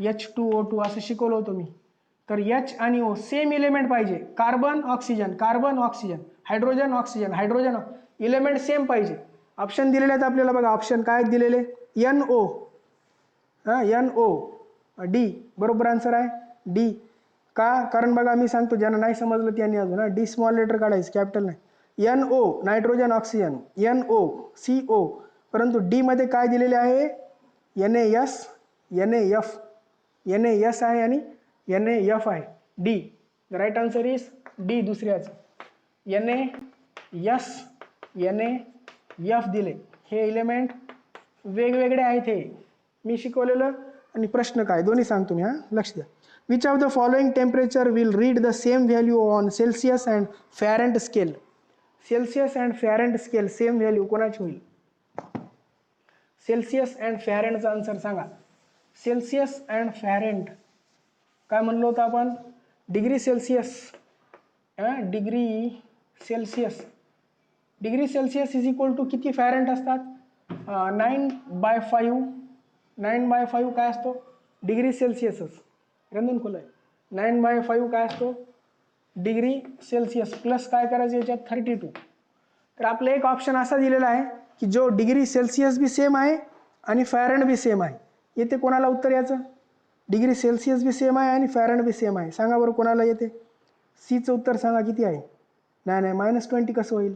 S1: H2O2 असं शिकवलं होतं मी. तर H आणि O सेम इलेमेंट पाहिजे, carbon oxygen carbon oxygen, hydrogen oxygen hydrogen, element same पाहिजे. ऑप्शन दिलेले आहेत आपल्याला बघा, ऑप्शन काय दिलेले, NO NO डी बरोबर आन्सर आहे डी. का, कारण बघा मी सांगतो ज्यांना नाही समजलं त्यांनी अजून डी स्मॉल लेटर काढायचं, कॅपिटल नाही. NO नायट्रोजन ऑक्सिजन NOCO, परंतु डी मध्ये काय दिलेले आहे, NaS NAF आहे आणि NAF आहे D. The right answer is D दुसऱ्याचं. NaS NaF दिले. हे इलेमेंट वेगवेगळे आहेत, हे मी शिकवलेलं आणि प्रश्न काय दोन्ही सांगतो मी, लक्ष द्या. Which of the following temperature will read the same value on Celsius and Fahrenheit scale. Celsius and Fahrenheit scale same value कोणाची होईल, सेल्सियस अँड फॅरेंटचा आन्सर सांगा. सेल्सियस अँड फॅरेंट काय म्हणलो होतं आपण, degree Celsius degree Celsius is equal to किती Fahrenheit असतात, 9/5 9/5 काय असतो डिग्री सेल्सियसच, रंजन खोल आहे. 9/5 काय असतो डिग्री सेल्सियस, प्लस काय करायचं याच्यात 32. तर आपलं एक ऑप्शन असा दिलेला आहे की जो डिग्री सेल्सियस बी सेम आहे आणि फॅरेंट बी सेम आहे. येते कोणाला उत्तर याचं, डिग्री सेल्सियस बी सेम आहे आणि फॅरेंट बी सेम आहे, सांगा बरं कोणाला येते. सीचं उत्तर सांगा किती आहे, नाही -20 कसं होईल,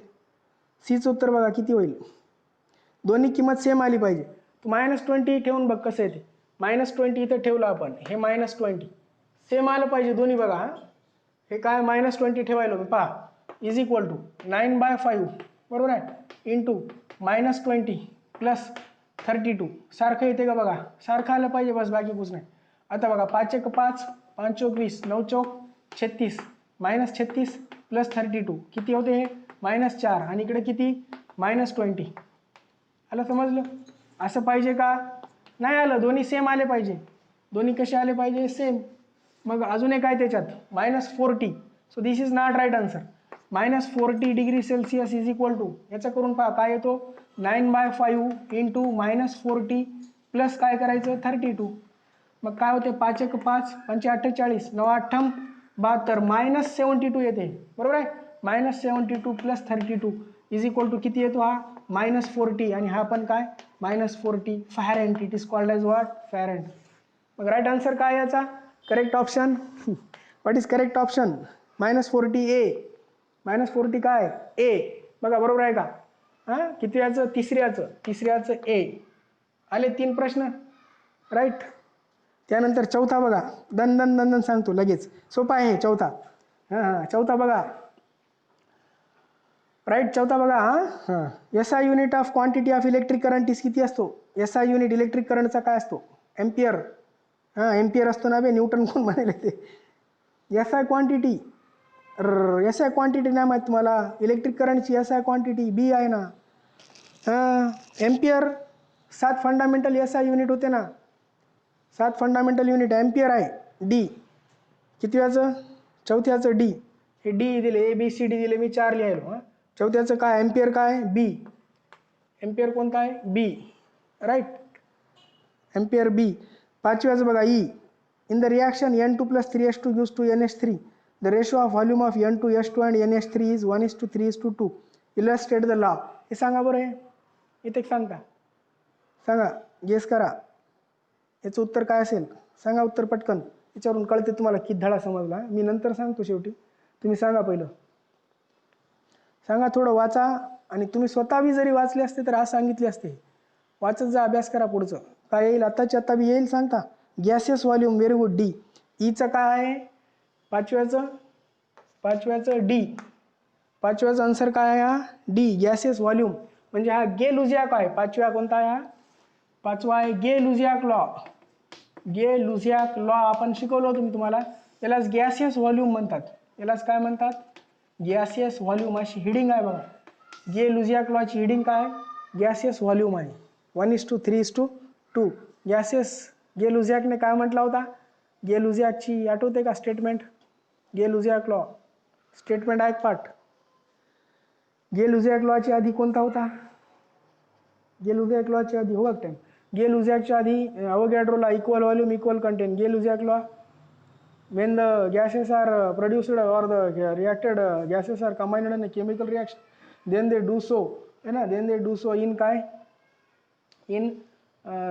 S1: सीचं उत्तर बघा किती होईल, दोन्ही किंमत सेम आली पाहिजे. तू -20 ठेवून बघ कसं येते, -20 इथं ठेवलं आपण, हे -20 सेम आलं पाहिजे दोन्ही बघा. हे काय -20 ठेवायला मी पहा, इज इक्वल टू 9/5 बरोबर आहे, इंटू -20 प्लस 32 सारखं येते का बघा, सारखं आलं पाहिजे बस, बाकी कुछ नाही. आता बघा 5 × 5 5 × 20 9 × 36 -36 प्लस 32 किती होते हे -4 आणि इकडे किती -20. आलं समजलं, असं पाहिजे का, नाही आलं, दोन्ही सेम आले पाहिजे, दोन्ही कसे आले पाहिजे सेम. मग अजून एक आहे त्याच्यात -40, so this is not right answer. -40 degree Celsius is equal to याचा करून पहा काय येतो, 9/5 इंटू -40 प्लस काय करायचं 32. मग काय होते 5 × 5 5 48 9 8 72 -72 येते बरोबर आहे. -72 प्लस 32 इज इक्वल टू किती येतो हा -40 आणि हा पण काय -40 Fahrenheit. It is called as what Fahrenheit. मग राईट आन्सर काय याचा, correct option what is correct option -40 A. -40 काय ए बघा बरोबर आहे का, हां किती याचं तिसऱ्याचं ए. आले 3 प्रश्न राईट. त्यानंतर चौथा बघा, दन सांगतो लगेच, सोपा आहे चौथा. चौथा बघा राईट, चौथा बघा SI unit of quantity of electric current is किती असतो, SI युनिट इलेक्ट्रिक करंटचा काय असतो, एम्पियर. एम्पियर असतो ना बे, न्यूटन कोण म्हणाले ते. SI क्वांटिटी नाही माहीत तुम्हाला, इलेक्ट्रिक करंटची SI क्वांटिटी बी आहे ना, एम्पियर. 7 फंडामेंटल SI युनिट होते ना, 7 फंडामेंटल युनिट एम्पियर आहे. डी किती व्याचं, चौथ्याचं डी, हे डी दिले ABCD दिले, मी 4 लिहायलो. चौथ्याचं काय एम्पियर काय बी, एम्पियर कोणता आहे बी राईट, एम्पियर बी. पाचव्याचं बघा E. In the reaction N2 + 3H2 gives to NH3 the ratio of volume of N2 H2 and NH3 is 1:3:2. illustrate the law. हे सांगा बरं, हे इथे सांगता, सांगा गेस करा याचं उत्तर काय असेल, सांगा उत्तर पटकन, याच्यावरून कळते तुम्हाला किती धडा समजला. मी नंतर सांगतो शेवटी, तुम्ही सांगा पहिलं, सांगा थोडं वाचा. आणि तुम्ही स्वतः बी जरी वाचले असते तर आज सांगितले असते, वाचत जा, अभ्यास करा. पुढचं काय येईल, आत्ताच्या आत्ता बी येईल सांगता. Gaseous volume, very good D. ईचं काय आहे पाचव्याचं डी, पाचव्याचा आन्सर काय आहे हा डी, गॅसियस व्हॉल्यूम. म्हणजे हा गे लुझियाक आहे, पाचव्या कोणता आहे हा, पाचवा आहे गे लुझियाक लॉ. गे लुझियाक लॉ आपण शिकवलं होतं मी तुम्हाला, यालाच गॅसियस व्हॉल्यूम म्हणतात, यालाच काय म्हणतात गॅसियस व्हॉल्यूम. अशी हिडिंग आहे बघा, गे लुझियाक लॉची हिडिंग काय गॅसियस व्हॉल्यूम आहे, 1:3:2. गॅसियस गे लुझियाकने काय म्हटला होता, गे लुझियाकची आठवते का स्टेटमेंट, गे लुझियाक लॉ स्टेटमेंट आहे पाठ. गे लुझियाक लॉची आधी कोणता होता, गे-लुझॅक लॉच्या आधी हो टाइम गे-लुझॅकच्या आधी अवोगॅड्रोला equal volume equal content Gay Lussac law when the gases are produced or the reacted gases are combined in a chemical reaction, then they do so then they do so in काय in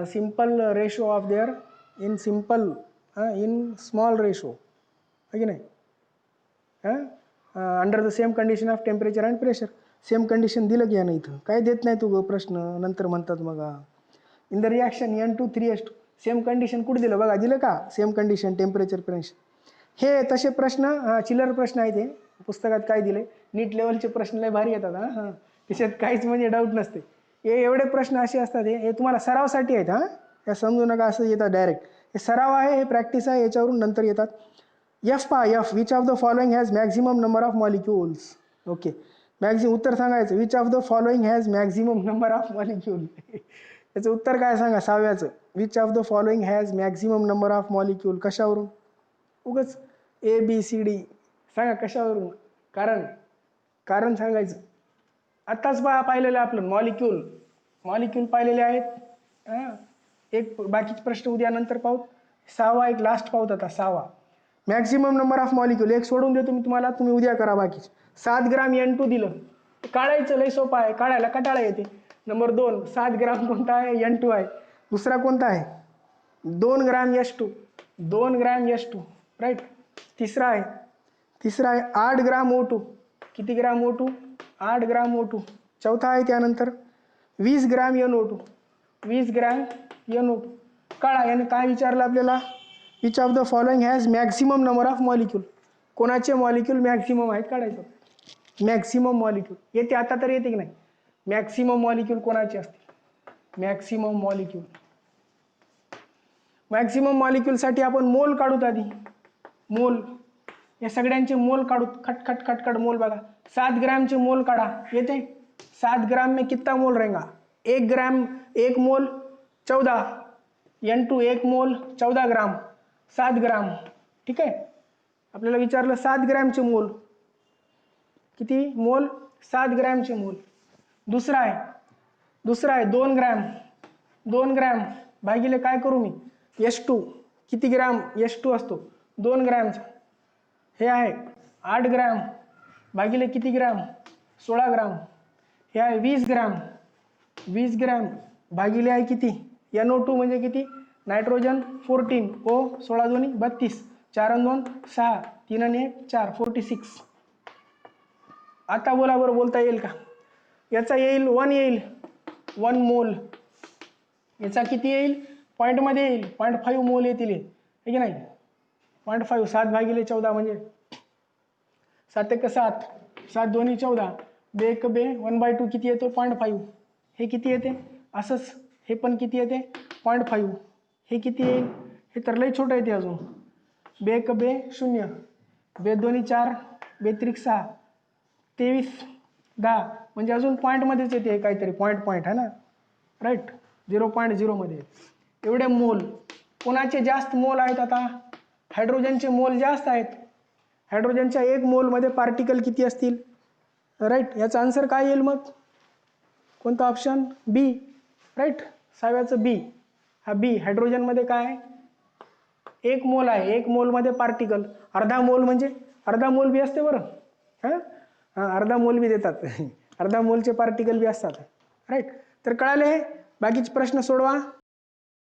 S1: simple ratio of their in simple in small ratio है की नाही under the same condition of temperature and pressure. Same condition दिलं की नाही इथं काय देत नाही तू प्रश्न नंतर म्हणतात मग in the reaction N2 3H2 same condition कुठे दिलं बघा दिलं का सेम कंडिशन टेम्परेचर प्रेशर. हे तसे प्रश्न चिलर प्रश्न आहे ते पुस्तकात काय दिले नीट लेवलचे प्रश्न लय भारी येतात हां त्याच्यात काहीच म्हणजे डाऊट नसते. हे एवढे प्रश्न असे असतात हे तुम्हाला सरावसाठी आहेत हां या समजू नका असं येतात डायरेक्ट. हे सराव आहे हे प्रॅक्टिस आहे याच्यावरून नंतर येतात. एफ पहा F which of the following has maximum number of molecules. Okay उत्तर सांगायचं which of the following has maximum number of molecule. याचं उत्तर काय सांगा 6व्याचं which of the following has maximum number of molecule. कशावरून उगच ABCD सांगा कशावरून कारण सांगायचं. आत्ताच पाहिलेलं आपलं मॉलिक्यूल पाहिलेले आहेत. एक बाकीचे प्रश्न उद्या नंतर पाहू. 6वा एक लास्ट पाहूत आता 6वा मॅक्झिमम नंबर ऑफ मॉलिक्यूल. एक सोडून देतो मी तुम्हाला तुम्ही उद्या करा बाकीचे. 7 ग्राम N2 दिलं काढायचं लय सोपं आहे काढायला कटाळा येते. नंबर 2 7 ग्राम कोणता आहे N2 आहे. दुसरा कोणता आहे 2 ग्राम H2 राईट. तिसरा आहे 8 ग्राम O2 किती ग्राम O2 8 ग्राम O2. चौथा आहे त्यानंतर 20 ग्राम NO2 काढा. याने काय विचारलं आपल्याला which of the following has maximum number of molecule. कोणाचे मॉलिक्यूल मॅक्झिमम आहेत काढायचं. मॅक्झिमम मॉलिक्यूल येते आता तर येते की नाही मॅक्झिमम मॉलिक्यूल कोणाचे असते मॅक्झिमम मॉलिक्यूलसाठी आपण मोल काढूत आधी. मोल या सगळ्यांचे मोल काढू खटखट मोल बघा. 7 ग्रामचे मोल काढा येते. 7 ग्राम में कितना मोल रहेगा 1 ग्राम 1 मोल 14 N2 1 मोल 14 ग्राम 7 ग्राम. ठीक आहे आपल्याला विचारलं 7 ग्रॅमचे मोल किती मोल 7 ग्रॅमचे मोल. दुसरा आहे 2 ग्रॅम भागिले काय करू मी H2 किती ग्राम H2 असतो 2 ग्रॅमचा. हे आहे 8 ग्राम भागिले किती ग्राम 16 ग्राम. हे आहे 20 ग्राम भागिले आहे किती NO2 म्हणजे किती नायट्रोजन 14 O 16 2 32 4 2 6 3 1 4 46. आता बोला बरं बोलता येईल का याचा येईल 1 मोल. याचा किती येईल पॉईंटमध्ये येईल 0.5 मोल येतील हे की नाही 0.5 7 भागिले 14 म्हणजे 7 1 7 7 2 14 2 1 2 1/2 किती येतो 0.5. हे किती येते असंच हे पण किती येते 0.5. हे किती येईल हे तर लई छोटं येते अजून 2 1 2 0 2 2 4 2 3 6 23 10 म्हणजे अजून पॉईंटमध्येच येते काहीतरी पॉईंट आहे ना राईट 0.0 मध्ये. एवढे मोल कोणाचे जास्त मोल आहेत आता हायड्रोजनचे मोल जास्त आहेत. हायड्रोजनच्या 1 मोलमध्ये पार्टिकल किती असतील राईट. याचा आन्सर काय येईल मग कोणता ऑप्शन बी राईट. 6व्याचं बी. हा बी हायड्रोजनमध्ये काय आहे 1 मोल आहे 1 मोलमध्ये पार्टिकल. अर्धा मोल म्हणजे अर्धा मोल बी असते बरं हां अर्धा मोल बी देतात अर्धा मोलचे पार्टिकल बी असतात राईट. तर कळाले बाकीचे प्रश्न सोडवा.